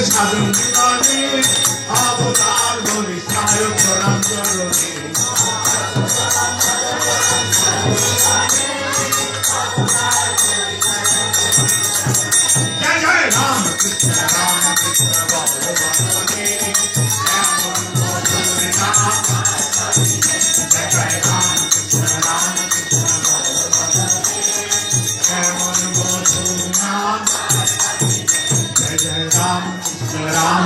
সাধন জীবনে অবতার বলি সায়ক প্রণাম চরণে জয় জয় রাম কৃষ্ণ ভগবানে এমন মধুর নাম জয় জয় রাম কৃষ্ণ ভগবানে এমন মধুর নাম জয় জয় রাম राम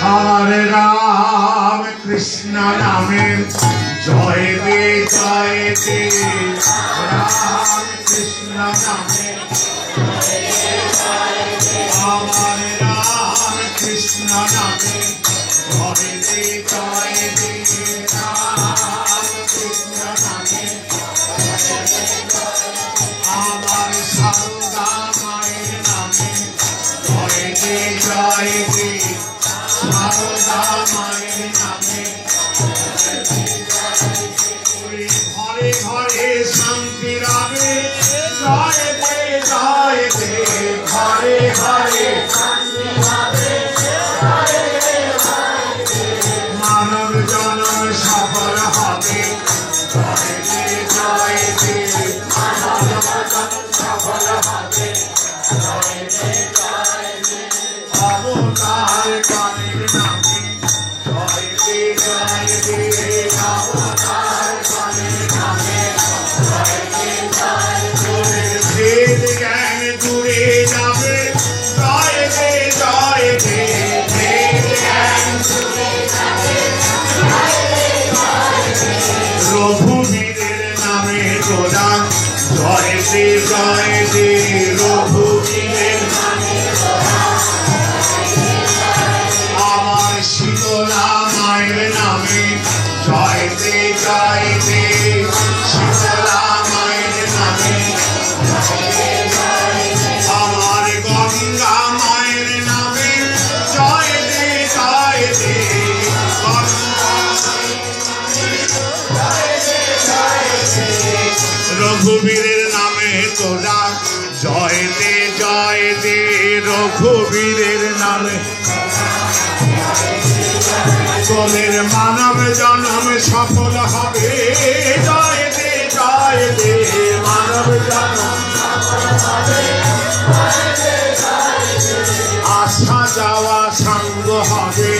हरे राम कृष्ण नामे जय दे राम कृष्ण नामे हरे राम कृष्ण नामे जय दे राम कृष्ण नामे আমার সারদা মায়ের নামে জয় দে সারদা মায়ের নামে ঘরে ঘরে শান্তি রাবে জয় দে ঘরে ঘরে শান্তি রাবে মানব জনম সফল হবে জয় দে সফল হবে অবতার কালের নামে জয় দে অবতার কালের নামে জয় দে ভেদ জ্ঞান দূরে যাবে জয় দে ভেদ জ্ঞান দূরে যাবে রঘুবীরের নামে তোরা জয় দে রঘুবীরের নামে আমার শীতলা মায়ের নামে জয় দে শীতলা মায়ের নামে আমার গঙ্গা মায়ের নামে জয় দে রঘুবীরের নামে তোরা জয় দে রঘুবীরের নামে তোদের মানব জন্ম সফল হবে জয় দে মানব জন্ম আসা যাওয়া সঙ্গ হবে